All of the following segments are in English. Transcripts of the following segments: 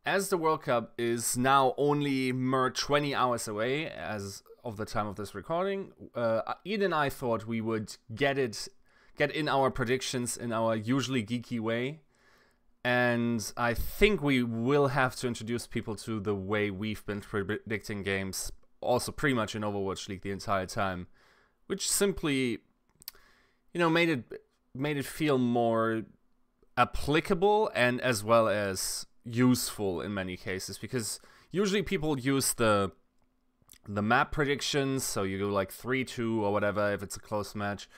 as the World Cup is now only mere 20 hours away as of the time of this recording, Ian and I thought we would get in our predictions in our usually geeky way. And I think we will have to introduce people to the way we've been predicting games, also pretty much in Overwatch League the entire time, which simply, made it feel more applicable and as well as useful in many cases, because usually people use the map predictions, so you go like 3-2 or whatever if it's a close match,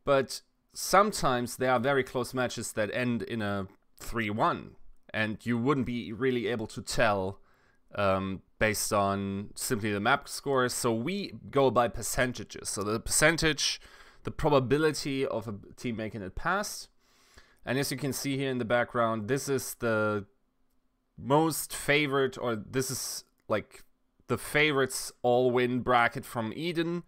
but sometimes there are very close matches that end in a 3-1, and you wouldn't be really able to tell based on simply the map scores. So we go by percentages. So the percentage, the probability of a team making it past. And as you can see here in the background, this is the most favorite, or this is like the favorites all-win bracket from Eden.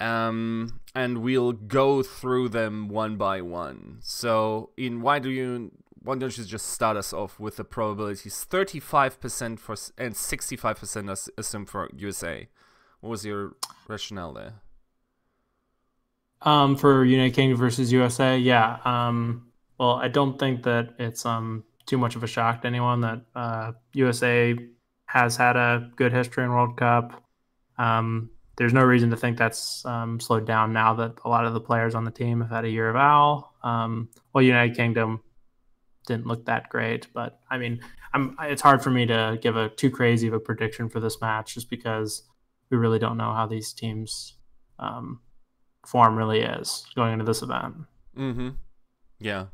And we'll go through them one by one. So, Ian, why don't you just start us off with the probabilities? 35% for and 65% assumed for USA. What was your rationale there? For United Kingdom versus USA, yeah. Well, I don't think that it's too much of a shock to anyone that USA has had a good history in World Cup. There's no reason to think that's slowed down now that a lot of the players on the team have had a year of OWL. Well, United Kingdom didn't look that great, but I mean, it's hard for me to give a too crazy of a prediction for this match just because we really don't know how these teams form really is going into this event. Mm-hmm. Yeah.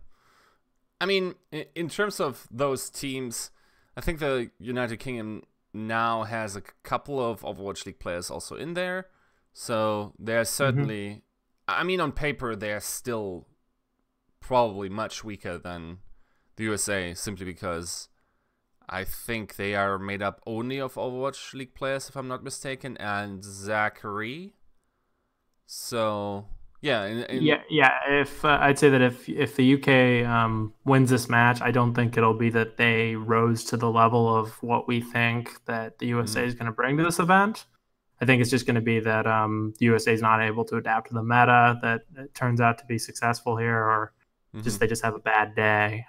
I mean, in terms of those teams, I think the United Kingdom now has a couple of Overwatch League players also in there. So they're certainly, I mean, on paper, they're still probably much weaker than the USA, simply because I think they are made up only of Overwatch League players, if I'm not mistaken, and Zachary. So yeah, yeah. If I'd say that if the UK wins this match, I don't think it'll be that they rose to the level of what we think that the USA is going to bring to this event. I think it's just going to be that the USA is not able to adapt to the meta, that it turns out to be successful here, or they just have a bad day.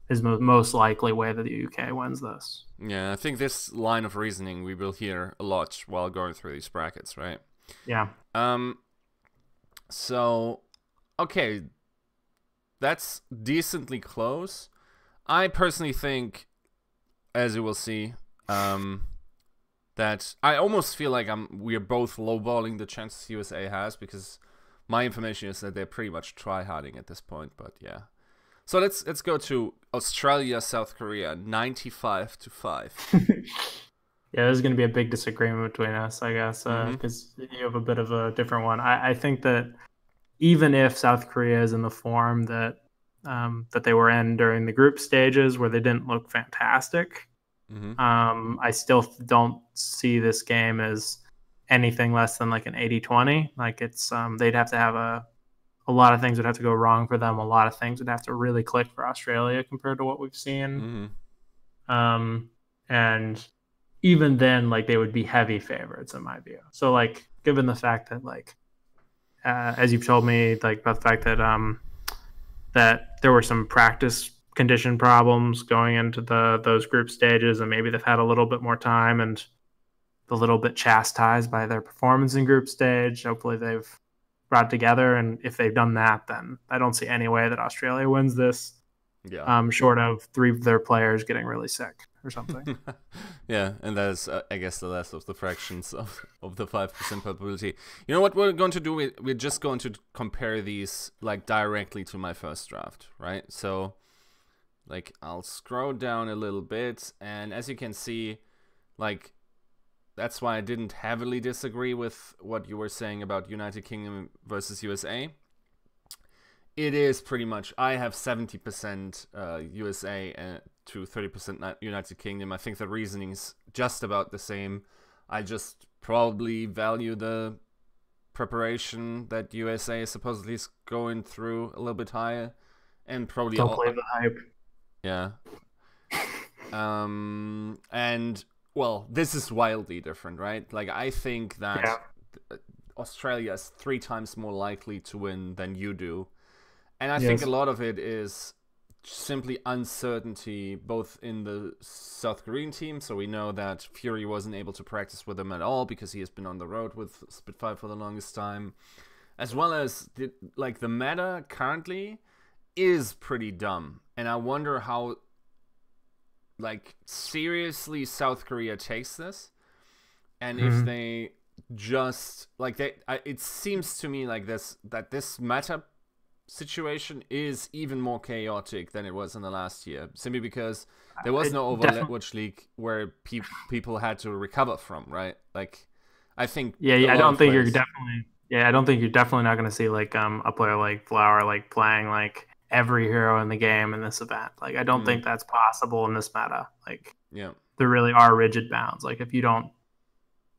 Is most likely way that the UK wins this. Yeah, I think this line of reasoning we will hear a lot while going through these brackets, right? Yeah. So, okay, that's decently close. I personally think, as you will see, that I almost feel like we are both lowballing the chances USA has, because my information is that they're pretty much tryharding at this point. But yeah, so let's go to Australia, South Korea, 95-5. Yeah, there's going to be a big disagreement between us, I guess, because you have a bit of a different one. I think that even if South Korea is in the form that that they were in during the group stages, where they didn't look fantastic, I still don't see this game as anything less than like an 80-20. Like it's they'd have to have a lot of things would have to go wrong for them. A lot of things would have to really click for Australia compared to what we've seen. And even then, like, they would be heavy favorites in my view. So, like, given the fact that, like, as you've told me, like, about the fact that that there were some practice condition problems going into those group stages, and maybe they've had a little bit more time and a little bit chastised by their performance in group stage. Hopefully they've brought together, and if they've done that, then I don't see any way that Australia wins this. Yeah. Short of 3 of their players getting really sick or something. Yeah, and that is, I guess, the last of the fractions of the 5% probability. You know what we're going to do? We're just going to compare these, like, directly to my first draft, right? So, like, I'll scroll down a little bit, and as you can see, like, that's why I didn't heavily disagree with what you were saying about United Kingdom versus USA. It is pretty much, I have 70% USA to 30% United Kingdom. I think the reasoning is just about the same. I just probably value the preparation that USA is supposedly going through a little bit higher. And probably Don't believe the hype. Yeah. And well, this is wildly different, right? Like I think that Yeah. Australia is 3 times more likely to win than you do. And I think a Yes. lot of it is simply uncertainty, both in the South Korean team. So we know that Fury wasn't able to practice with them at all because he has been on the road with Spitfire for the longest time, as well as the meta currently is pretty dumb, and I wonder how seriously South Korea takes this, and if Mhm. they just it seems to me like this meta situation is even more chaotic than it was in the last year, simply because there was It no definitely. Overwatch League where people had to recover from, right? Like, I think Yeah, a yeah, I lot don't of think you're players. definitely. Yeah, I don't think you're definitely not going to see like a player like Flower like playing like every hero in the game in this event. Like I don't Mm, think that's possible in this meta. Like yeah. there really are rigid bounds. Like if you don't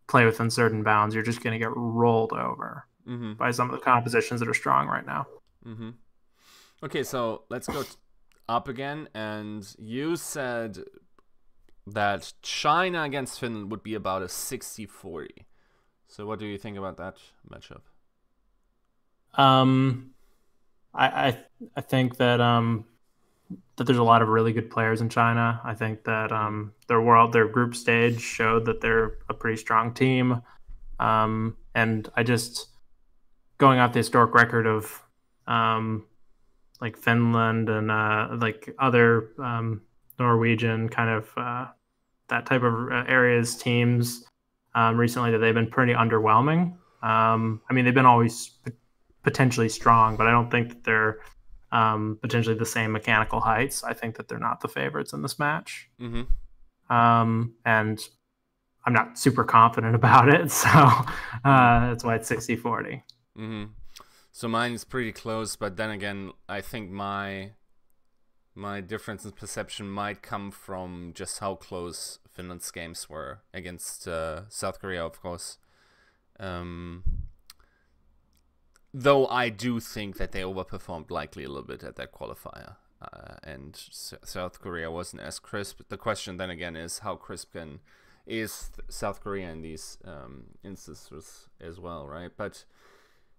play within certain bounds, you're just going to get rolled over Mm-hmm. by some of the compositions that are strong right now. Mm-hmm. Okay, so let's go up again. And you said that China against Finland would be about a 60-40. So what do you think about that matchup? Um, I think that there's a lot of really good players in China. I think that Mm-hmm. their group stage showed that they're a pretty strong team. And I just going off the historic record of um, like Finland and like other Norwegian kind of that type of areas teams recently that they've been pretty underwhelming. I mean, they've been always potentially strong, but I don't think that they're potentially the same mechanical heights. I think that they're not the favorites in this match. Mm-hmm. And I'm not super confident about it. So Mm-hmm. that's why it's 60-40. Mm-hmm. So mine is pretty close, but then again, I think my difference in perception might come from just how close Finland's games were against South Korea, of course. Um, though I do think that they overperformed likely a little bit at that qualifier. And South Korea wasn't as crisp. The question then again is how crisp is South Korea in these instances as well, right? But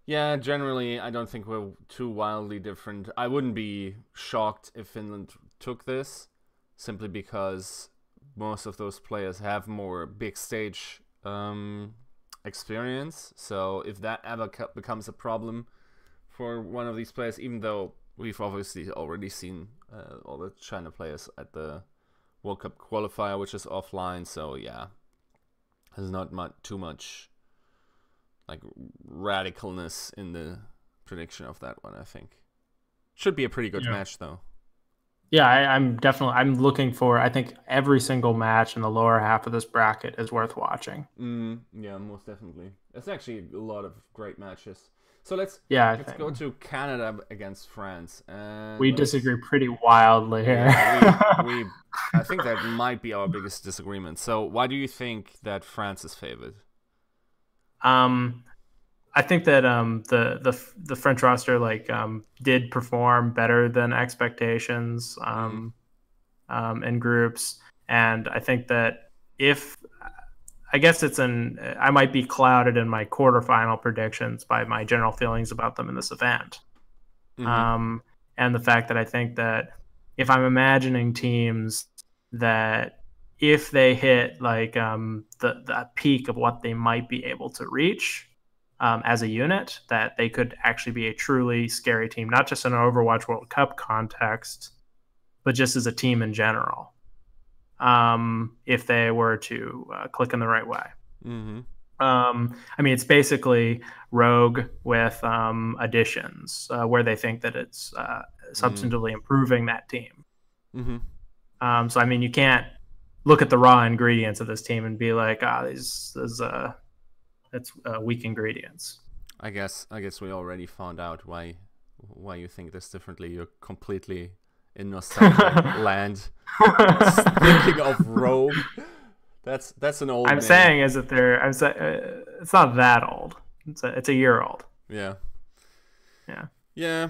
yeah, generally, I don't think we're too wildly different. I wouldn't be shocked if Finland took this, simply because most of those players have more big stage experience. So if that ever becomes a problem for one of these players, even though we've obviously already seen all the China players at the World Cup qualifier, which is offline. So yeah, there's not too much like radicalness in the prediction of that one. I think should be a pretty good Yeah. match though. Yeah, I'm looking for I think every single match in the lower half of this bracket is worth watching. Yeah, most definitely. It's actually a lot of great matches. So let's Yeah, I let's think go to Canada against France, and we let's disagree pretty wildly here. yeah we I think that might be our biggest disagreement. So why do you think that France is favored? um, I think that the French roster like did perform better than expectations Mm-hmm. in groups, and I think that if I guess it's an I might be clouded in my quarterfinal predictions by my general feelings about them in this event, Mm-hmm. um, and the fact that I think that if I'm imagining teams that if they hit like the peak of what they might be able to reach as a unit, that they could actually be a truly scary team, not just in an Overwatch World Cup context, but just as a team in general. If they were to click in the right way. Mm-hmm. I mean, it's basically Rogue with additions where they think that it's substantively improving that team. Mm-hmm. So, I mean, you can't look at the raw ingredients of this team and be like, it's weak ingredients. I guess we already found out why you think this differently. You're completely in nostalgia land. Thinking of Rogue. That's an old I'm name. saying is that it's not that old. It's a year old. Yeah. Yeah. Yeah.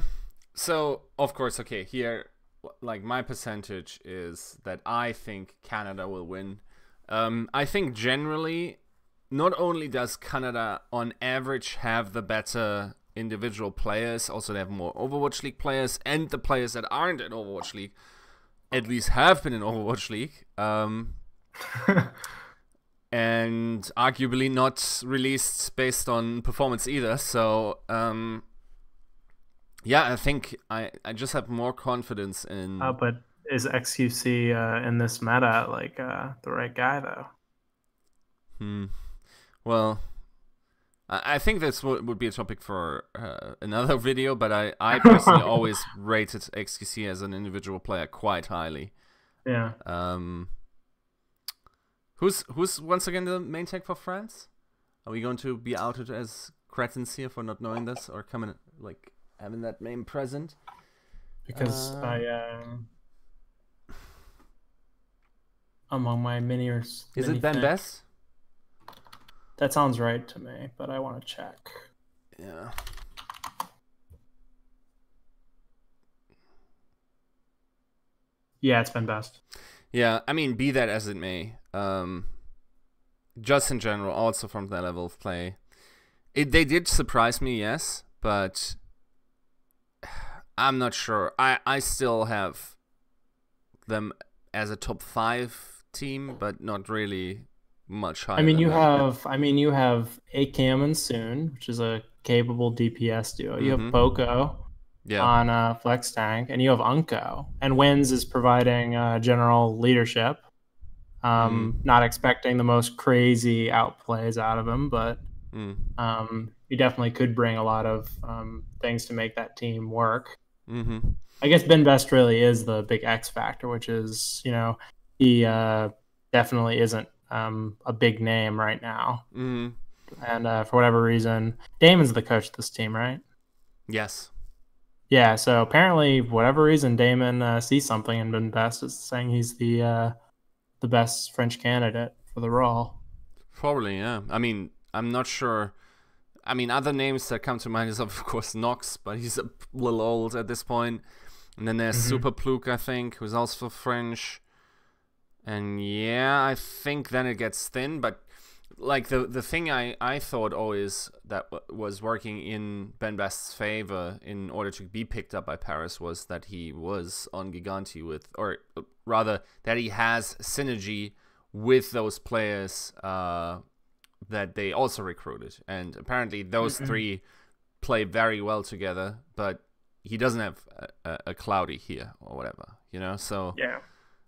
So of course, okay, here like my percentage is that I think Canada will win. I think generally, not only does Canada on average have the better individual players, also they have more Overwatch League players, and the players that aren't in Overwatch League at least have been in Overwatch League. And arguably not released based on performance either. So, yeah, I think I just have more confidence in. But is XQC in this meta like the right guy though? Well, I think this would be a topic for another video, but I personally always rated XQC as an individual player quite highly. Yeah. Who's once again the main tech for France? Are we going to be outed as cretins here for not knowing this, or coming like having that name present? Because among my miniers. Is it Ben Best? That sounds right to me, but I want to check. Yeah. Yeah, it's Ben Best. Yeah, I mean, be that as it may, just in general, also from their level of play, they did surprise me, yes, but I'm not sure. I still have them as a top 5 team, but not really much higher. You have Akam and Soon, which is a capable DPS duo. You have Poco on Flex Tank, and you have Unko. And Wins is providing general leadership. Not expecting the most crazy outplays out of him, but you definitely could bring a lot of things to make that team work. I guess Ben Best really is the big X factor, which is, he definitely isn't a big name right now. And for whatever reason, Damon's the coach of this team, right? Yes. Yeah, so apparently, for whatever reason, Damon sees something in Ben Best, is saying he's the best French candidate for the role. Probably, yeah. I mean, I'm not sure. I mean, other names that come to mind is, of course, Nox, but he's a little old at this point. And then there's Super Pluke, I think, who's also French. And yeah, I think then it gets thin. But like the thing I thought always that was working in Ben Best's favor in order to be picked up by Paris was that he was on Giganti with, or rather that he has synergy with those players that they also recruited. And apparently those three play very well together, but he doesn't have a Cloudy here or whatever, so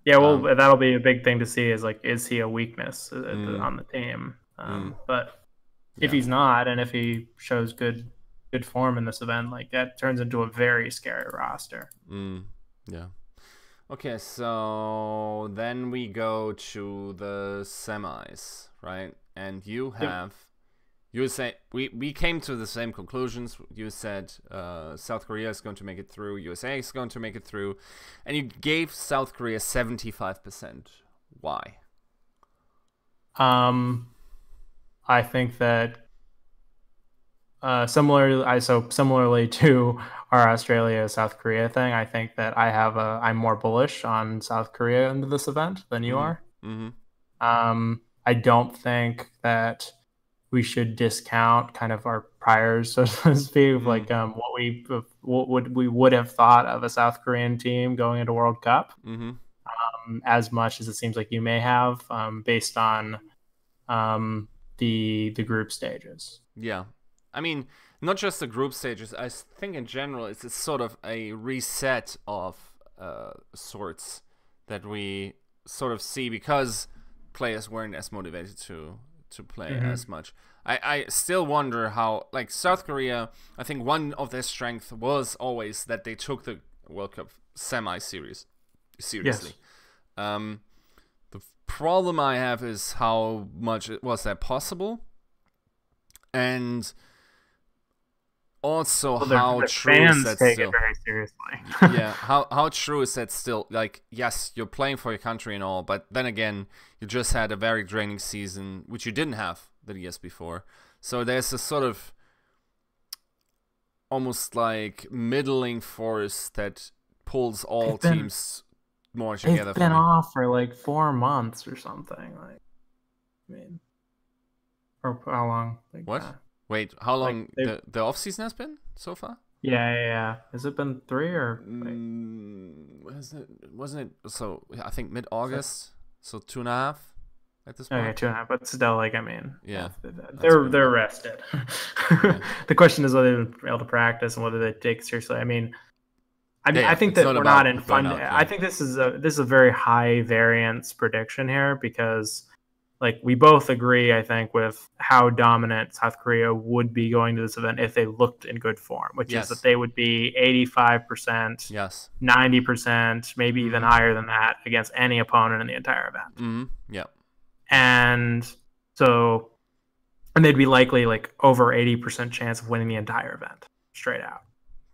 yeah, well, that'll be a big thing to see is he a weakness on the team? But if he's not, and if he shows good form in this event, like that turns into a very scary roster. Yeah. Okay, so then we go to the semis, right? And you say we came to the same conclusions. You said South Korea is going to make it through, USA is going to make it through, and you gave South Korea 75%. Why? I think that similarly to our Australia South Korea thing, I think that I'm more bullish on South Korea into this event than you are. I don't think that we should discount kind of our priors, so to speak, like what we would have thought of a South Korean team going into World Cup, as much as it seems like you may have, based on the group stages. Yeah, I mean, not just the group stages. I think in general it's sort of a reset of sorts that we sort of see because players weren't as motivated to play as much. I still wonder how, like, South Korea, I think one of their strengths was always that they took the World Cup seriously. Yes. The problem I have is how much was that possible, and also how true is that take still. It very seriously. Yeah, how true is that still? Like, yes, you're playing for your country and all, but then again, you just had a very draining season, which you didn't have the years before. So there's a sort of almost like middling force that pulls all They've been teams more they've together for been me. off for like 4 months or something. Like, I mean, or how long? What? Wait, how Like long they the off season has been so far? yeah. Has it been 3 or wait? Wasn't it? So I think mid So, August, so 2.5 at this okay, point. 2.5, but still, like, I mean, Yeah, yeah, that's been a they're while. rested. Yeah, The question is whether they're able to practice and whether they take it seriously. yeah, I yeah. think It's that not we're not about in fun. burnout. I Yeah. think this is a very high variance prediction here because, like, we both agree, I think, with how dominant South Korea would be going to this event if they looked in good form, which is that Yes. they would be 85%, Yes. 90%, maybe even Mm-hmm. higher than that against any opponent in the entire event. Mm-hmm. Yeah. And so, and they'd be likely like over 80% chance of winning the entire event straight out.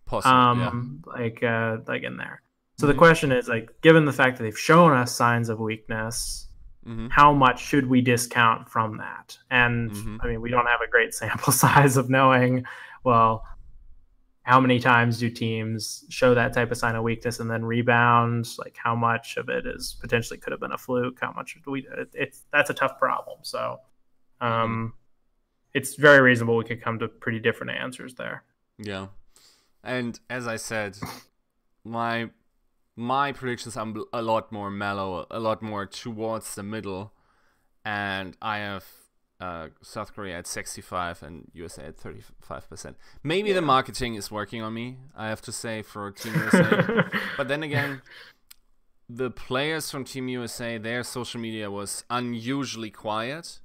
Possible. Yeah. Like in there. So the Mm-hmm. question is, like, given the fact that they've shown us signs of weakness, Mm-hmm. how much should we discount from that? And Mm-hmm. I mean, we don't have a great sample size of knowing, well, how many times do teams show that type of sign of weakness and then rebound? Like, how much of it is potentially could have been a fluke? How much do we? It's that's a tough problem. So, Mm-hmm. um, it's very reasonable we could come to pretty different answers there. Yeah. And as I said, my my predictions are a lot more mellow, a lot more towards the middle, and I have South Korea at 65 and USA at 35%. Maybe the marketing is working on me, I have to say, for Team USA. But then again, the players from Team USA, their social media was unusually quiet.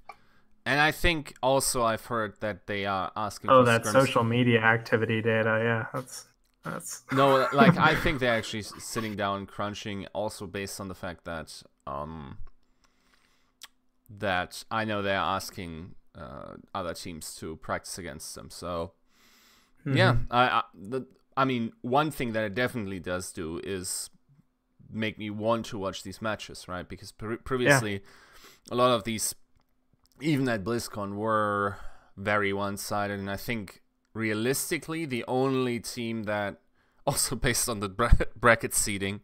And I think also I've heard that they are asking Oh, for that scrims. social media activity data. Yeah, that's. No, like I think they're actually sitting down and crunching, also based on the fact that that I know they're asking other teams to practice against them. So yeah, I mean, one thing that it definitely does do is make me want to watch these matches, right? Because previously, a lot of these, even at BlizzCon, were very one-sided, and I think realistically, the only team that, also based on the bracket seeding,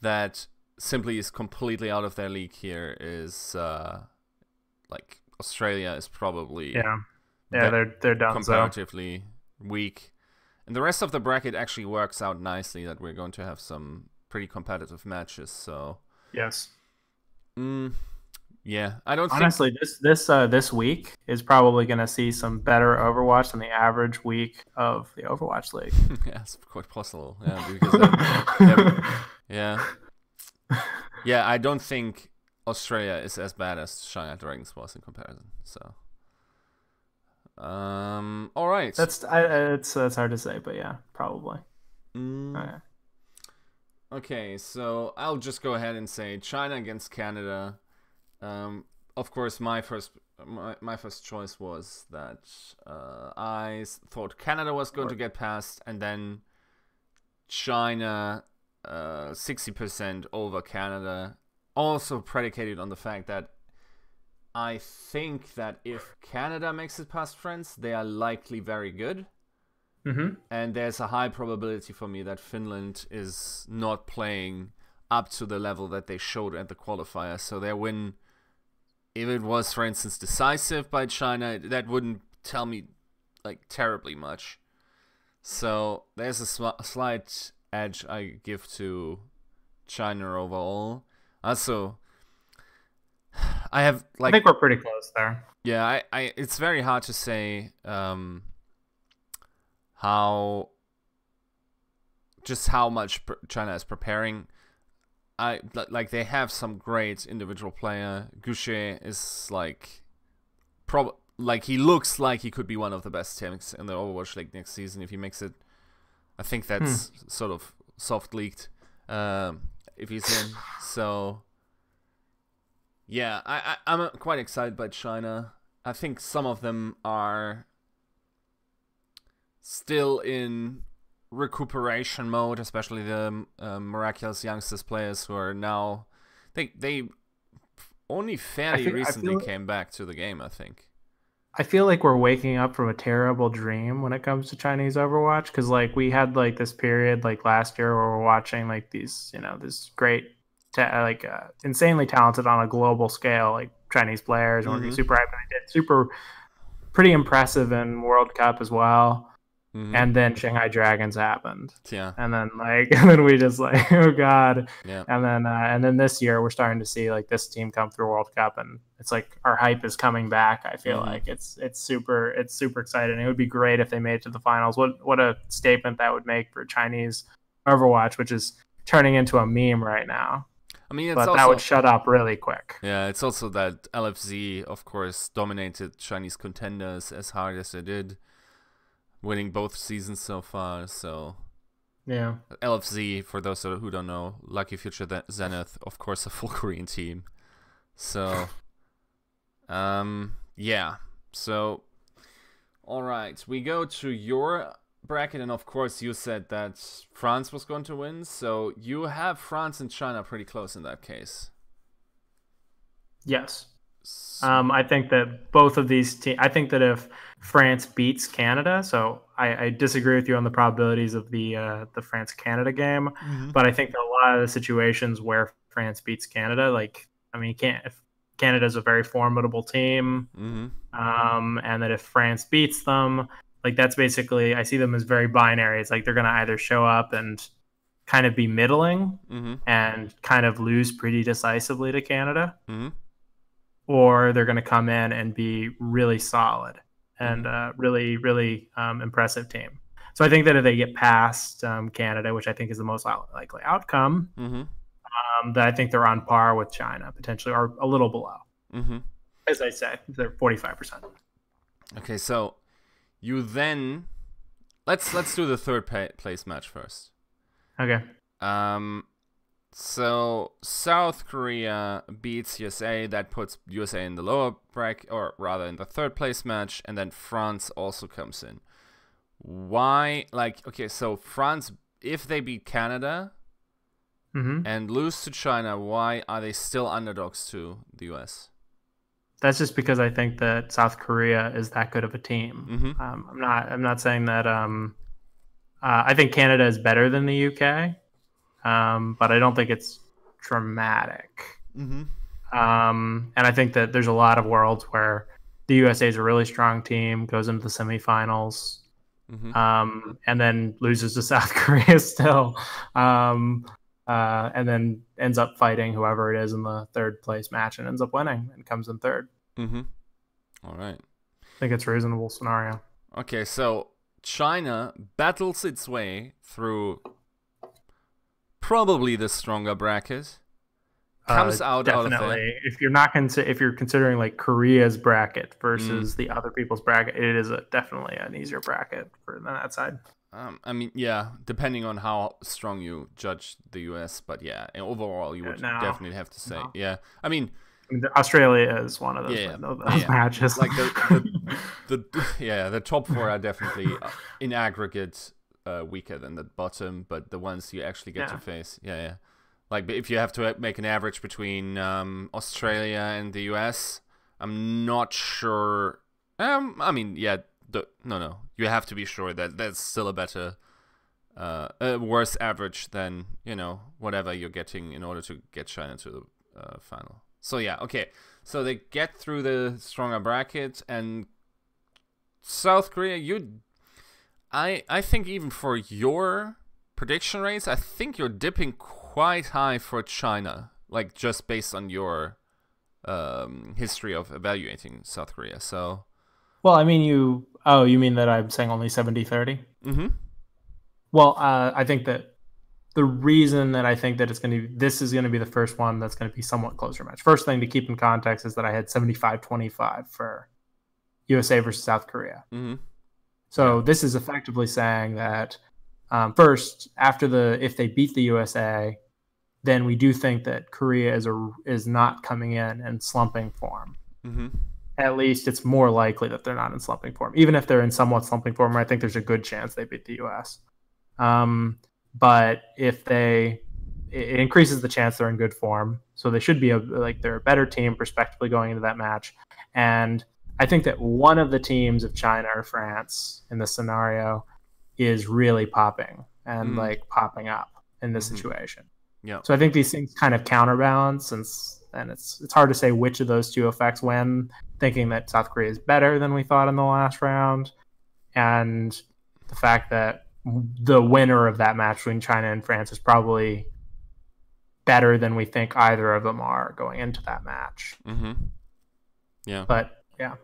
that simply is completely out of their league here is like Australia is probably They're done. So comparatively weak, and the rest of the bracket actually works out nicely that we're going to have some pretty competitive matches. So yes. Yeah, I don't Honestly, think this week is probably going to see some better Overwatch than the average week of the Overwatch League. yeah, it's quite possible. Yeah, because yeah, I don't think Australia is as bad as Shanghai Dragons was in comparison. So, all right. That's hard to say, but yeah, probably. Okay. Okay, so I'll just go ahead and say China against Canada. Of course, my first choice was that I thought Canada was going to get past, and then China 60% over Canada. Also predicated on the fact that I think that if Canada makes it past France, they are likely very good. Mm-hmm. And there's a high probability for me that Finland is not playing up to the level that they showed at the qualifier. So their win, if it was, for instance, decisive by China, that wouldn't tell me like terribly much. So there's a slight edge I give to China overall. Also, I think we're pretty close there. Yeah, I it's very hard to say how much China is preparing. Like they have some great individual player. Goucher is like he looks like he could be one of the best teams in the Overwatch League next season if he makes it. I think that's sort of soft leaked if he's in. So yeah, I'm quite excited by China. I think some of them are still in recuperation mode, especially the miraculous youngsters players who are now they only fairly recently came back to the game, I think. I feel like we're waking up from a terrible dream when it comes to Chinese Overwatch, because like we had like this period like last year where we're watching like these, this great insanely talented on a global scale like Chinese players, and we're getting Mm-hmm. super hyped, and they did super pretty impressive in World Cup as well. Mm-hmm. And then Shanghai Dragons happened, Yeah. and then and then we just like, oh god. Yeah. And then this year we're starting to see like this team come through World Cup, and it's like our hype is coming back. I feel Mm-hmm. like it's super exciting. It would be great if they made it to the finals. What a statement that would make for Chinese Overwatch, which is turning into a meme right now. I mean, it's But that would also shut up really quick. yeah, it's also that LFZ, of course, dominated Chinese contenders as hard as they did, winning both seasons so far. So Yeah. LFZ, for those who don't know, Lucky Future Zenith, of course, a full Korean team. So, yeah. So, all right, we go to your bracket, and of course, you said that France was going to win. So you have France and China pretty close in that case. Yes. S- I think that both of these teams. I think that if France beats Canada, so I disagree with you on the probabilities of the France Canada game, Mhm. but I think that a lot of the situations where France beats Canada, like I mean, you can't. If Canada's a very formidable team, Mhm. and that if France beats them, like that's basically I see them as very binary. It's like they're going to either show up and kind of be middling Mhm. and kind of lose pretty decisively to Canada, Mhm. or they're going to come in and be really solid and Mhm. really, really impressive team. So I think that if they get past Canada, which I think is the most likely outcome, Mhm. that I think they're on par with China potentially, or a little below. Mhm. As I say, they're 45%. Okay, so you then let's do the third place match first. Okay. Um, so South Korea beats USA. That puts USA in the lower bracket, or rather in the third place match, and then France also comes in. Why? Like, okay, so France, if they beat Canada Mm-hmm. and lose to China, why are they still underdogs to the US? That's just because I think that South Korea is that good of a team. Mm-hmm. I'm not saying that. I think Canada is better than the UK, but I don't think it's dramatic. Mm-hmm. And I think that there's a lot of worlds where the USA is a really strong team, goes into the semifinals, Mm-hmm. and then loses to South Korea still, and then ends up fighting whoever it is in the third place match and ends up winning and comes in third. Mm-hmm. All right. I think it's a reasonable scenario. Okay, so China battles its way through probably the stronger bracket, comes out of there. Definitely, if you're not if you're considering like Korea's bracket Mm. versus the other people's bracket, it is definitely an easier bracket for that side. I mean, yeah, depending on how strong you judge the US, but yeah, overall, you would No, definitely have to say, no. yeah. I mean, I mean, Australia is one of those, yeah, those yeah, matches. like the yeah, the top four are definitely in aggregate weaker than the bottom, but the ones you actually get to Yeah. face, yeah, yeah. Like if you have to make an average between Australia and the US, I'm not sure. I mean, yeah, no. You have to be sure that that's still a worse average than whatever you're getting in order to get China to the final. So yeah, okay. So they get through the stronger bracket, and South Korea. I think even for your prediction rates, I think you're dipping quite high for China, like just based on your history of evaluating South Korea. So, Well, I mean, you mean that I'm saying only 70-30? mm-hmm. Well, I think that the reason that I think that this is going to be the first one that's going to be somewhat closer match. First thing to keep in context is that I had 75-25 for USA versus South Korea. Mm-hmm. So Yeah. this is effectively saying that first, if they beat the USA, then we do think that Korea is not coming in slumping form. Mm-hmm. At least it's more likely that they're not in slumping form. Even if they're in somewhat slumping form, I think there's a good chance they beat the US. But it increases the chance they're in good form, so they should be they're a better team prospectively going into that match. And I think that one of the teams of China or France in this scenario is really popping and Mm. like popping up in this Mm-hmm. situation. Yeah. So I think these things kind of counterbalance, and it's hard to say which of those two affects when. Thinking that South Korea is better than we thought in the last round, and the fact that the winner of that match between China and France is probably better than we think either of them are going into that match. Mm-hmm. Yeah. But yeah,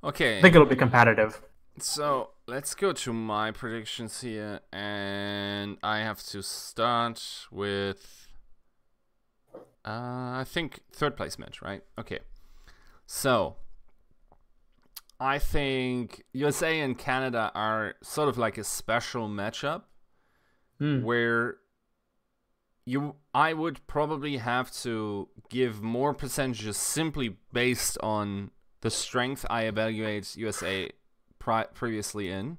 I Okay. think it'll be competitive. So let's go to my predictions here, and I have to start with I think third place match, right? Okay. So I think USA and Canada are sort of like a special matchup where I would probably have to give more percentages simply based on the strength I evaluate USA previously in.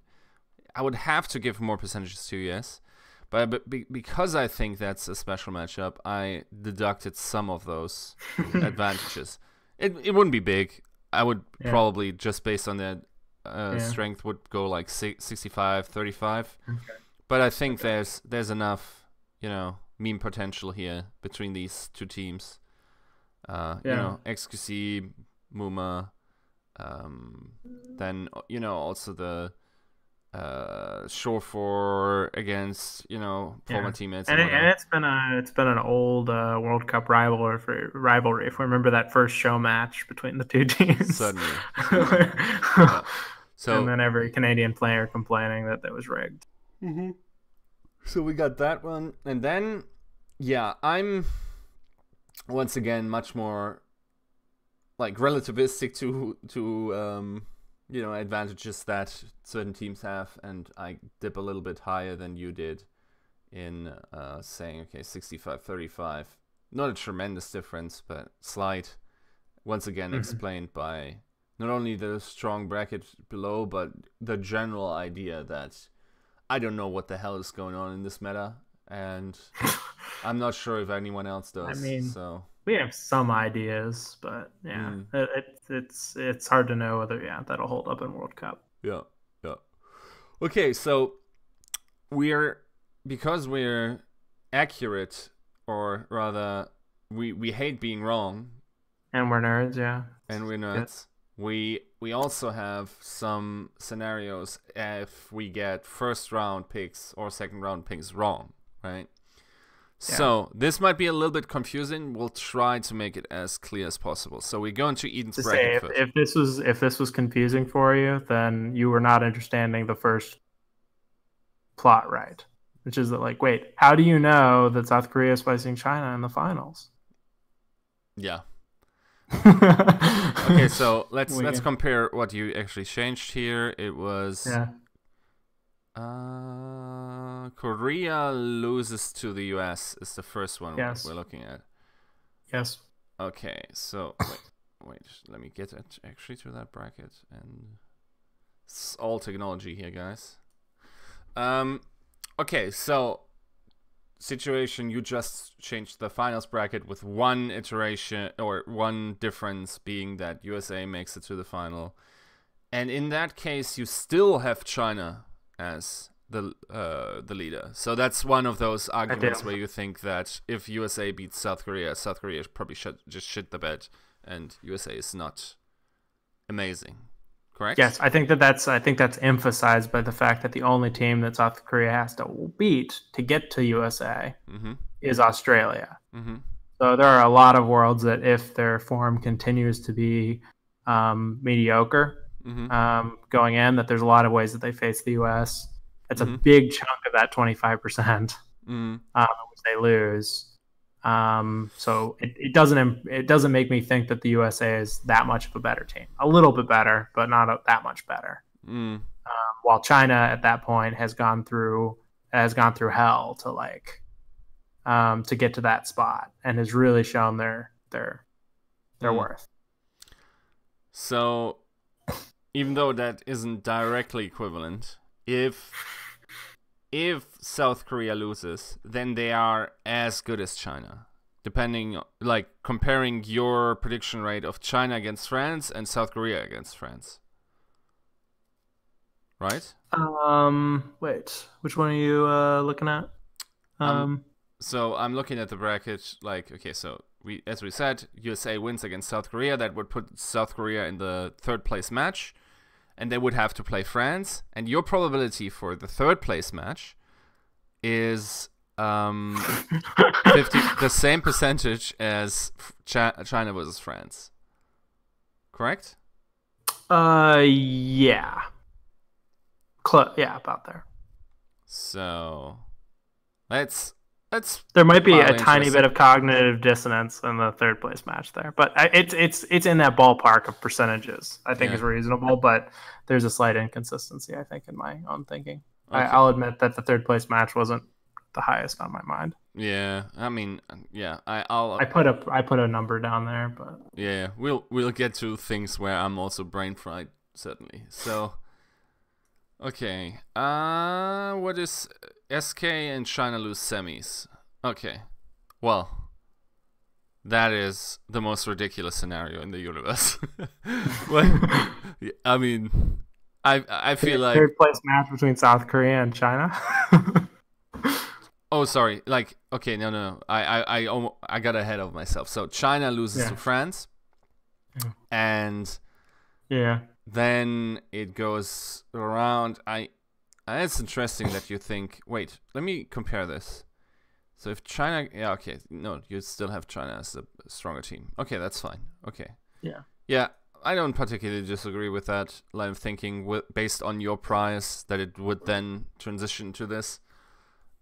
I would have to give more percentages to US, but because I think that's a special matchup, I deducted some of those advantages. It wouldn't be big. I would probably, just based on that strength, would go like 65-35. Okay. But I think there's enough, meme potential here between these two teams. XQC, Muma, then also the Shore 4 against former teammates and it's been an old World Cup rivalry. If we remember that first show match between the two teams, certainly. Yeah. So, and then every Canadian player complaining that was rigged. Mm-hmm. So we got that one, and then I'm once again much more like relativistic to advantages that certain teams have, and I dip a little bit higher than you did in saying 65-35. Not a tremendous difference, but slight. Once again, explained by not only the strong bracket below, but the general idea that I don't know what the hell is going on in this meta, and I'm not sure if anyone else does. I mean, so we have some ideas, but it's hard to know whether that'll hold up in World Cup. Yeah. Okay, so because we're accurate, or rather, we hate being wrong, and we're nerds, and we're nerds. We also have some scenarios if we get first round picks or second round picks wrong, right? Yeah. So this might be a little bit confusing. We'll try to make it as clear as possible. So we go into Eden's bracket first. If this was confusing for you, then you were not understanding the first plot right, which is that, like, wait, how do you know that South Korea is facing China in the finals? Yeah. Okay, so let's compare what you actually changed here. It was Korea loses to the US is the first one we're looking at. Yes. Okay, so wait, let me get it actually to that bracket, and it's all technology here, guys. Okay, so situation, you just changed the finals bracket with one iteration or one difference being that USA makes it to the final, and in that case you still have China as the leader. So that's one of those arguments where you think that if USA beats South Korea probably should just shit the bed, and USA is not amazing. Correct? Yes, I think that's emphasized by the fact that the only team that South Korea has to beat to get to USA is Australia. So there are a lot of worlds that, if their form continues to be mediocre going in, that there's a lot of ways that they face the US. It's a big chunk of that 25% which they lose. So it doesn't make me think that the USA is that much of a better team. A little bit better, but not that much better. While China at that point has gone through hell to get to that spot, and has really shown their worth. So even though that isn't directly equivalent, if South Korea loses, then they are as good as China. depending, like comparing your prediction rate of China against France and South Korea against France, right? Wait, which one are you looking at? I'm I'm looking at the bracket. Like, okay, so as we said, USA wins against South Korea. That would put South Korea in the third place match, and they would have to play France. And your probability for the third place match is 50, the same percentage as China versus France. Correct? Yeah. Yeah, about there. So that's there might be a mildly tiny bit interesting. of cognitive dissonance in the third place match there, but it's in that ballpark of percentages. I think Yeah. is reasonable, but there's a slight inconsistency, I think, in my own thinking. Okay. I'll admit that the third place match wasn't the highest on my mind. Yeah, I mean, yeah, I put a number down there, but yeah, we'll get to things where I'm also brain fried, certainly. So, okay, what is SK and China lose semis? Okay, well, that is the most ridiculous scenario in the universe. I mean, I feel like third place match between South Korea and China. Oh, sorry. Like, okay, no. I got ahead of myself. So China loses to France, and then it goes around. It's interesting that you think. Wait, let me compare this. So if China, yeah, okay, no, you still have China as a stronger team. Okay, that's fine. Okay. Yeah. I don't particularly disagree with that line of thinking. Based on your price, that it would then transition to this.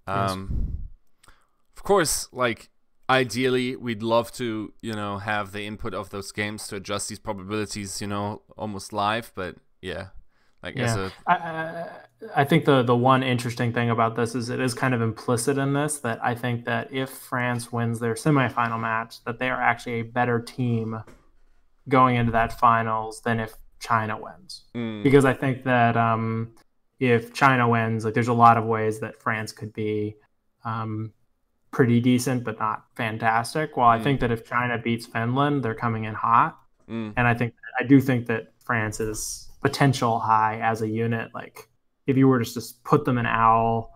Of course, like ideally, we'd love to, have the input of those games to adjust these probabilities, almost live. But yeah, I think the one interesting thing about this is it is kind of implicit in this that I think that if France wins their semifinal match, that they are actually a better team going into that finals than if China wins, because I think that if China wins, like there's a lot of ways that France could be pretty decent but not fantastic. While I think that if China beats Finland, they're coming in hot, and I do think that France's potential high as a unit. Like if you were to just put them in OWL,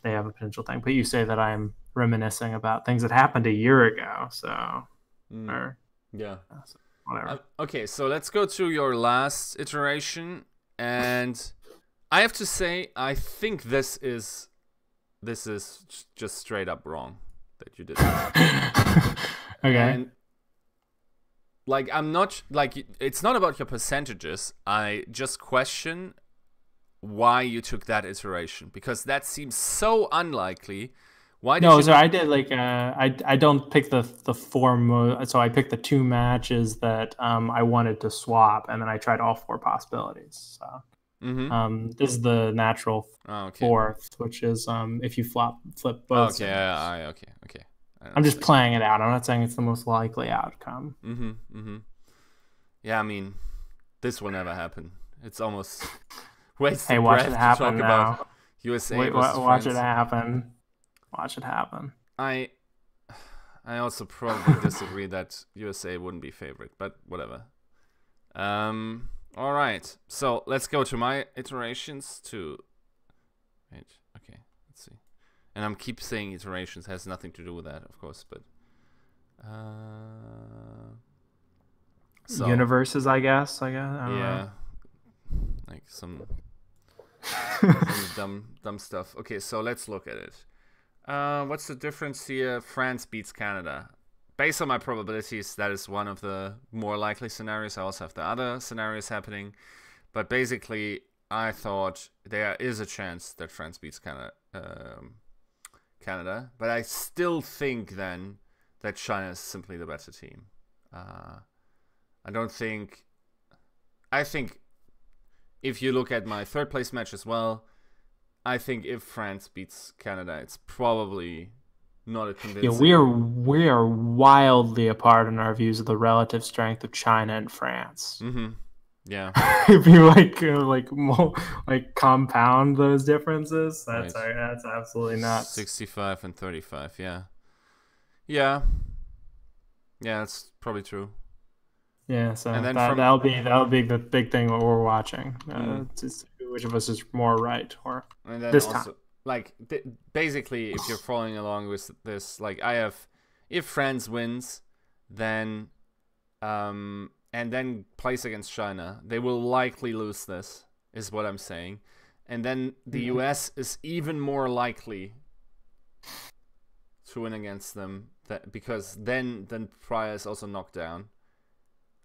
they have a potential thing. But you say that I'm reminiscing about things that happened a year ago, so whatever. Okay, so let's go to your last iteration. And I have to say, I think this is just straight up wrong that you did that. Okay. And like, I'm not like, it's not about your percentages. I just question why you took that iteration, because that seems so unlikely. Why? So I did like I don't pick the four. So I picked the two matches that I wanted to swap, and then I tried all four possibilities. So this is the natural fourth, which is if you flip both. Okay, okay. I'm just playing it out. I'm not saying it's the most likely outcome. Yeah, I mean, this will never happen. It's almost wasted Hey, watch breath it happen to talk now. about USA Wait, versus watch France. it happen. Watch it happen. I also probably disagree that USA wouldn't be favorite, but whatever. All right, so let's go to my iterations. Wait, okay, let's see. And I'm keep saying iterations, has nothing to do with that, of course, but so, universes, I guess. I don't know. Like some dumb stuff. Okay, so let's look at it. What's the difference here? France beats Canada. Based on my probabilities, that is one of the more likely scenarios. I also have the other scenarios happening. But basically, I thought there is a chance that France beats Canada. But I still think then that China is simply the better team. I think if you look at my third place match as well, I think if France beats Canada, it's probably not a convincing. Yeah, we are wildly apart in our views of the relative strength of China and France. Yeah. If you compound those differences, that's absolutely nuts. 65 and 35, yeah. Yeah. Yeah, that's probably true. Yeah, so And then that'll be the big thing what we're watching. mm, To see which of us is more right, or and then this time. also like basically, if you're following along with this, like I have, if France wins, then and then plays against China, they will likely lose this, is what I'm saying. And then the Mhm. US is even more likely to win against them, because then Pryor is also knocked down.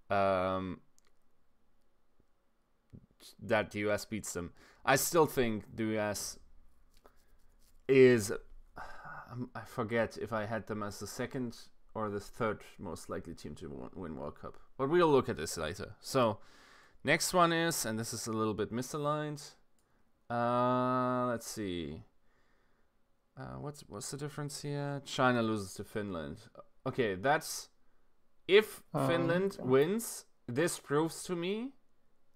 Um, that the US beats them. I still think the US is. I forget if I had them as the second or the third most likely team to win World Cup. But we'll look at this later. So, next one is, and this is a little bit misaligned. Let's see. What's the difference here? China loses to Finland. Okay, that's if Finland Okay. wins. This proves to me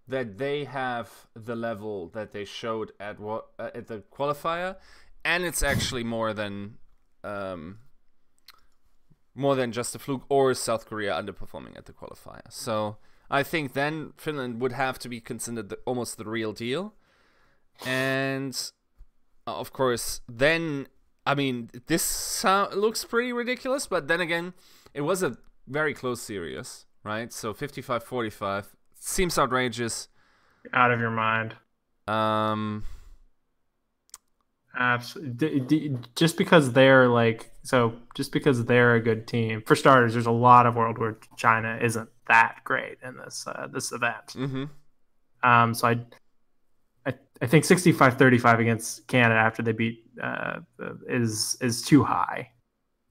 that they have the level that they showed at the qualifier, and it's actually more than just a fluke, or South Korea underperforming at the qualifier. So I think then Finland would have to be considered almost the real deal, and of course then. I mean, this looks pretty ridiculous, but then again, it was a very close series, right? So 55-45 seems outrageous. Out of your mind. Um, Absolutely. Just because they're just because they're a good team. For starters, there's a lot of world where China isn't that great in this event. mm-hmm. So I think 65-35 against Canada after they beat is too high.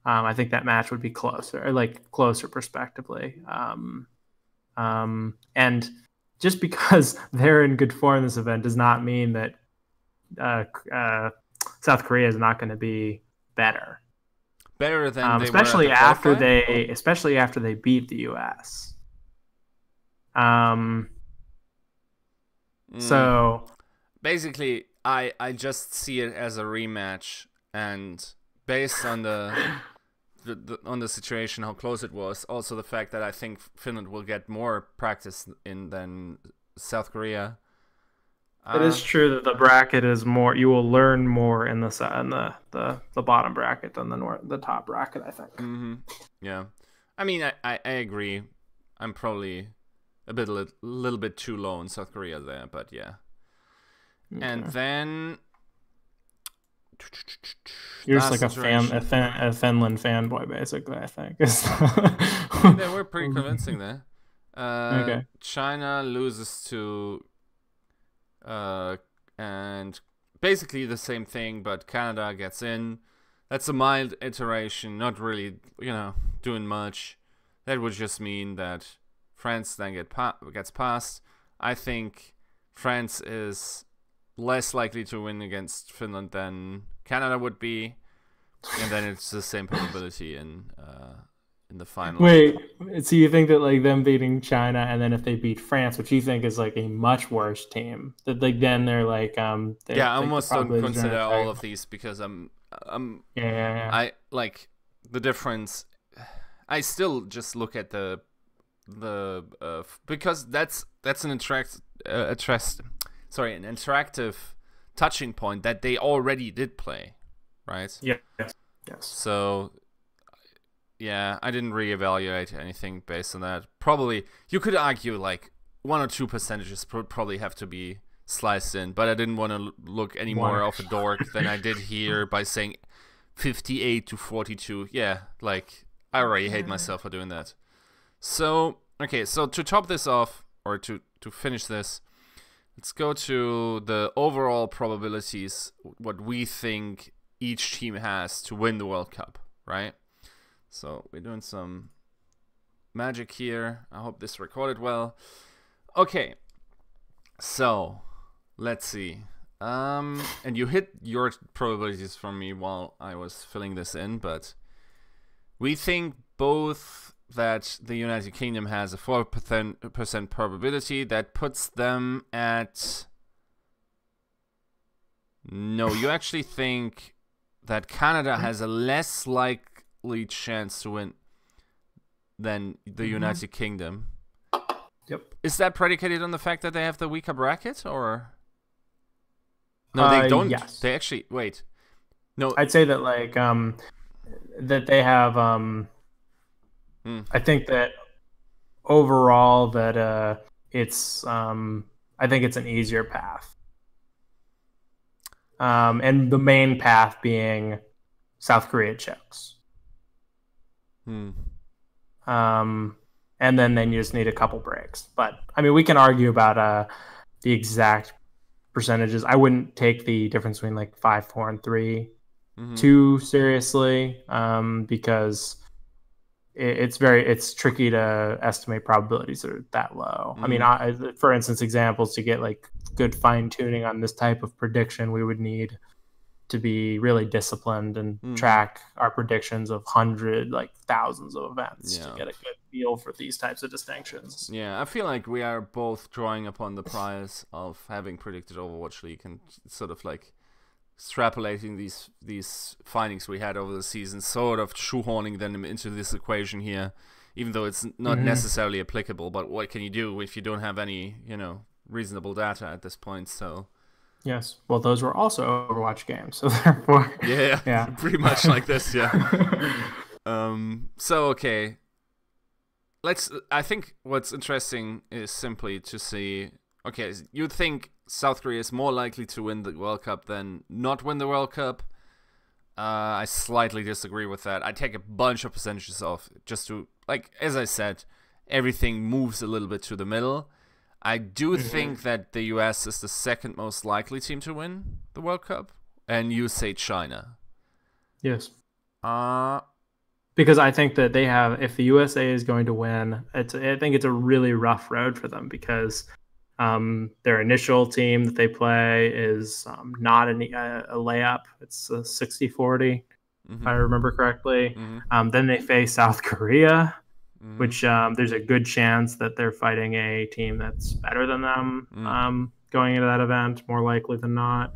I think that match would be closer prospectively. And just because they're in good form in this event does not mean that South Korea is not going to be better. Better than they especially were at the especially after they beat the US. So basically, I just see it as a rematch, and based on on the situation, how close it was, also the fact that I think Finland will get more practice in than South Korea. It is true that the bracket is more. You will learn more in the bottom bracket than the top bracket, I think. Mm-hmm. Yeah, I mean, I agree. I'm probably a little bit too low in South Korea there, but yeah. Okay. And then you're just like a Finland fanboy, basically. I think. They were pretty convincing there. Okay. China loses to. And basically the same thing, but Canada gets in. That's a mild iteration, not really, doing much. That would just mean that France then gets past. I think France is less likely to win against Finland than Canada would be, and then it's the same probability in the final. Wait, so you think that them beating China, and then if they beat France, which you think is a much worse team, that then they're I almost don't consider all of these because I like the difference. I still just look at the because that's an interactive touching point that they already did play, right? Yes. So yeah, I didn't reevaluate anything based on that. Probably you could argue 1 or 2 percentages probably have to be sliced in, but I didn't want to look any more of a dork than I did here by saying 58-42. Yeah, I already hate myself for doing that. So okay, so to top this off, or to finish this, let's go to the overall probabilities, what we think each team has to win the World Cup, right? So we're doing some magic here. I hope this recorded well. Okay, so let's see. And you hit your probabilities from me while I was filling this in, but we think both that the United Kingdom has a 4% probability. That puts them at... No, you actually think that Canada has a less likely chance to win than the United Kingdom. Yep. Is that predicated on the fact that they have the weaker bracket, or no? They don't. Yes. They actually wait. No, I'd say that that they have. I think that overall that it's. I think it's an easier path. And the main path being South Korea chokes. And then you just need a couple breaks. But I mean, we can argue about the exact percentages. I wouldn't take the difference between like 5, 4, and 3 too seriously, because it's tricky to estimate probabilities that are that low. I mean, for instance, examples to get like good fine tuning on this type of prediction, we would need to be really disciplined and track our predictions of thousands of events to get a good feel for these types of distinctions. Yeah, I feel like we are both drawing upon the prize of having predicted Overwatch League and sort of like extrapolating these findings we had over the season, sort of shoehorning them into this equation here, even though it's not necessarily applicable. But what can you do if you don't have any, reasonable data at this point? So. Yes. Well, those were also Overwatch games, so therefore. Yeah. Pretty much like this, yeah. So okay. I think what's interesting is simply to see. Okay, you'd think South Korea is more likely to win the World Cup than not win the World Cup. I slightly disagree with that. I take a bunch of percentages off just to, as I said, everything moves a little bit to the middle. I do think that the US is the second most likely team to win the World Cup, and you say China. Yes. Because I think that if the USA is going to win, I think it's a really rough road for them, because their initial team that they play is not a layup. It's a 60-40, if I remember correctly. Then they face South Korea, which there's a good chance that they're fighting a team that's better than them going into that event, more likely than not,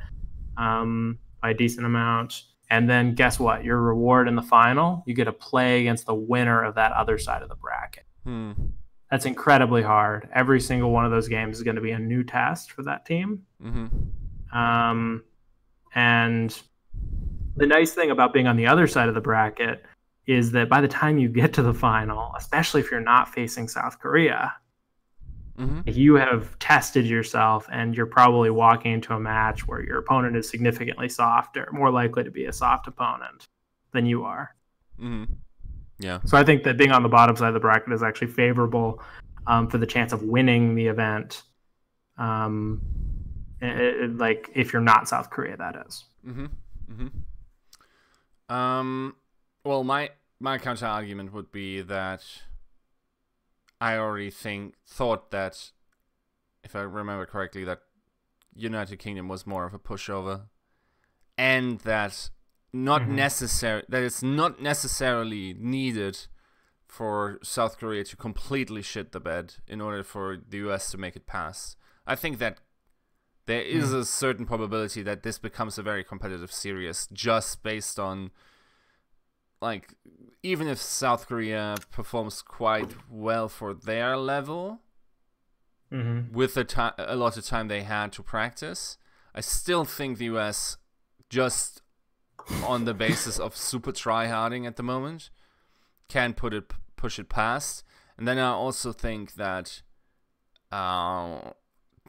by a decent amount. And then guess what? Your reward in the final, you get to play against the winner of that other side of the bracket. That's incredibly hard. Every single one of those games is going to be a new test for that team. And the nice thing about being on the other side of the bracket is that by the time you get to the final, especially if you're not facing South Korea, you have tested yourself, and you're probably walking into a match where your opponent is significantly softer, more likely to be a soft opponent than you are. Yeah. So I think that being on the bottom side of the bracket is actually favorable for the chance of winning the event. If you're not South Korea, that is. Well, my counter argument would be that I already thought that, if I remember correctly, that United Kingdom was more of a pushover, and that it's not necessarily needed for South Korea to completely shit the bed in order for the US to make it pass. I think that there is a certain probability that this becomes a very competitive series, just based on, even if South Korea performs quite well for their level, with a lot of time they had to practice, I still think the US, just on the basis of super tryharding at the moment, can push it past. And then I also think that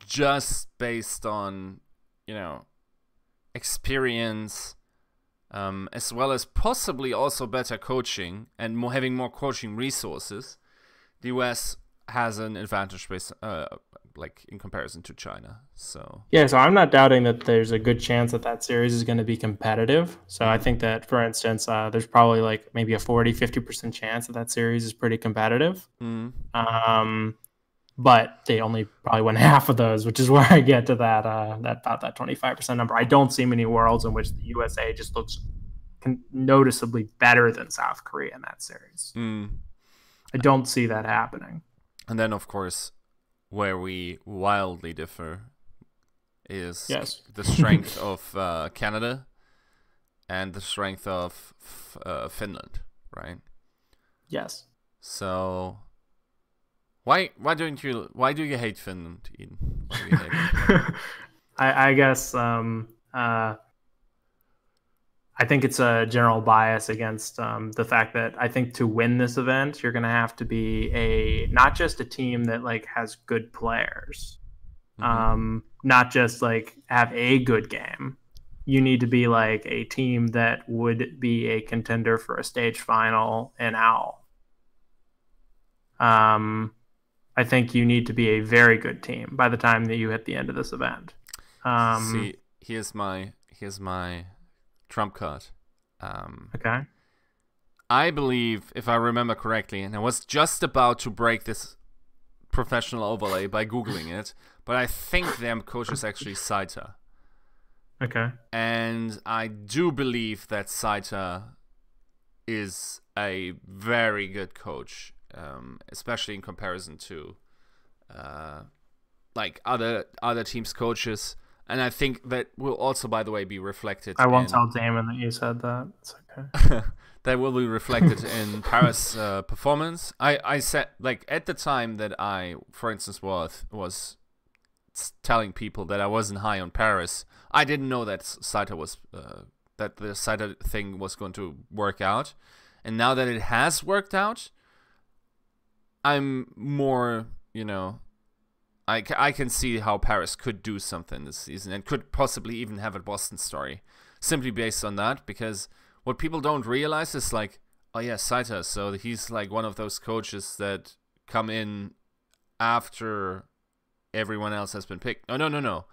just based on experience, as well as possibly also better coaching and having more coaching resources, the US has an advantage based, in comparison to China. So I'm not doubting that there's a good chance that series is going to be competitive. So I think that, for instance, there's probably maybe a 40-50% chance that series is pretty competitive. But they only probably win half of those, which is where I get to that 25% number. I don't see many worlds in which the USA just looks noticeably better than South Korea in that series. I don't see that happening. And then, of course, where we wildly differ is the strength of Canada and the strength of Finland. right? Yes. So why do you hate Finland, Eden? Why do you hate it? I guess I think it's a general bias against the fact that I think to win this event, you're going to have to be not just a team that like has good players, not just like have a good game. You need to be like a team that would be a contender for a stage final and out. I think you need to be a very good team by the time that you hit the end of this event. See, here's my trump card. Okay. I believe, if I remember correctly, and I was just about to break this professional overlay by Googling it, but I think their coach is actually Saita. Okay. And I do believe that Saita is a very good coach, especially in comparison to like other teams' coaches. And I think that will also, by the way, be reflected. I won't tell Damon that you said that. It's okay. That will be reflected in Paris' performance. I said, like, at the time that I, for instance, was telling people that I wasn't high on Paris, I didn't know that Saita was that the Saita thing was going to work out. And now that it has worked out, I'm more, I can see how Paris could do something this season and could possibly even have a Boston story simply based on that, because what people don't realize is like, oh yeah, Saita, so he's like one of those coaches that come in after everyone else has been picked. No.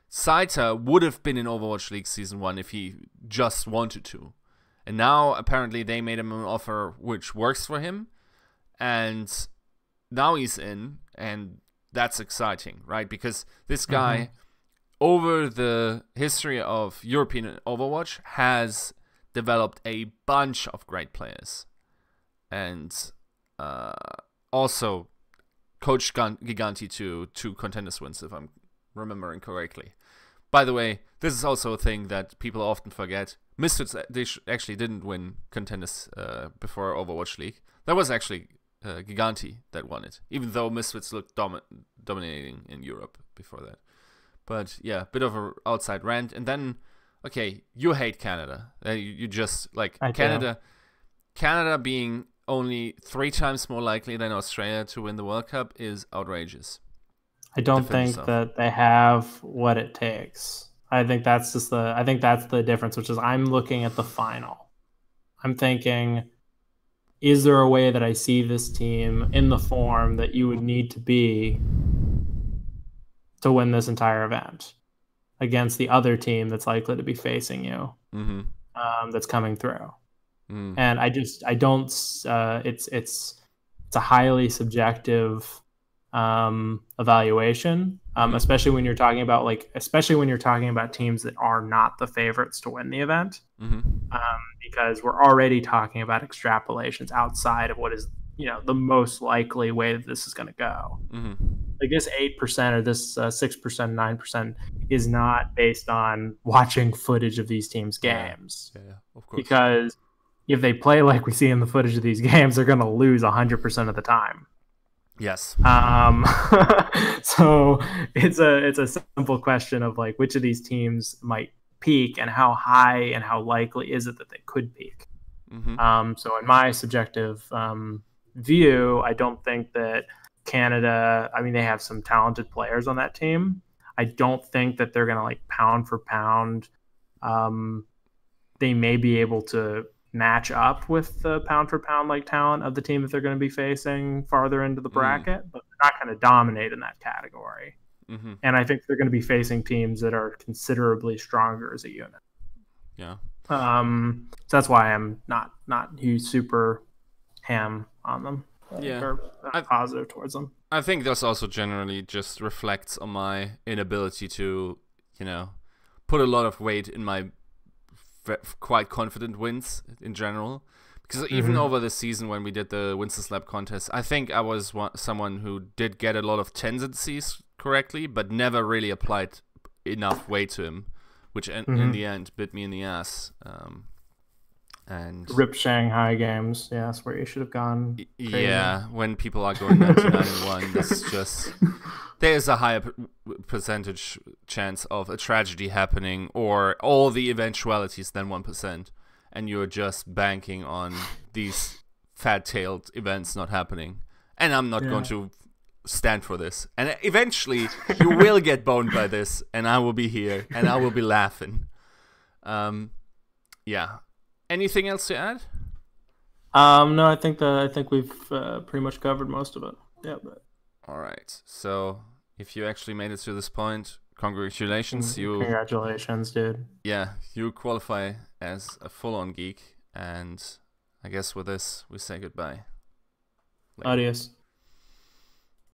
Saita would have been in Overwatch League Season 1 if he just wanted to. And now apparently they made him an offer which works for him, and now he's in, and that's exciting, right? Because this guy, over the history of European Overwatch, has developed a bunch of great players, and also coached Giganti to 2 Contenders wins, if I'm remembering correctly. By the way, this is also a thing that people often forget. Misfits actually didn't win Contenders before Overwatch League. That was actually Giganti that won it, even though Misfits looked dominating in Europe before that. But yeah, bit of an outside rant. And then, okay, you hate Canada. You just, like, Canada being only 3 times more likely than Australia to win the World Cup is outrageous. I don't think that they have what it takes. I think that's the difference, which is I'm looking at the final. I'm thinking, is there a way that I see this team in the form that you would need to be to win this entire event against the other team that's likely to be facing you, that's coming through? And I don't. It's a highly subjective evaluation, especially when you're talking about teams that are not the favorites to win the event, because we're already talking about extrapolations outside of what is the most likely way that this is going to go. Like this 8% or this 6%, 9% is not based on watching footage of these teams' games. Yeah, of course. Because if they play like we see in the footage of these games, they're going to lose 100% of the time. Yes. So it's a simple question of like which of these teams might peak and how high and how likely is it that they could peak. So in my subjective view, I don't think that Canada, I mean, they have some talented players on that team. I don't think that they're going to like pound for pound. They may be able to match up with the pound for pound like talent of the team that they're going to be facing farther into the bracket, but they're not going to dominate in that category. And I think they're going to be facing teams that are considerably stronger as a unit. Yeah. So that's why I'm not super ham on them. Or positive towards them. I think this also generally just reflects on my inability to, put a lot of weight in my quite confident wins in general, because even over the season when we did the Winston's Lab contest, I think I was someone who did get a lot of tendencies correctly, but never really applied enough weight to him, which in the end bit me in the ass. And Rip Shanghai games. Yeah, that's where you should have gone crazy. yeah, when people are going 99-1, that's just there's a higher percentage chance of a tragedy happening or all the eventualities than 1%, and you're just banking on these fat-tailed events not happening. And I'm not going to stand for this. And eventually, you will get boned by this, and I will be here, and I will be laughing. Yeah. Anything else to add? No, I think we've pretty much covered most of it. Yeah, but All right. So if you actually made it to this point, congratulations. congratulations, dude. You qualify as a full-on geek. And I guess with this, we say goodbye. Later. Adios.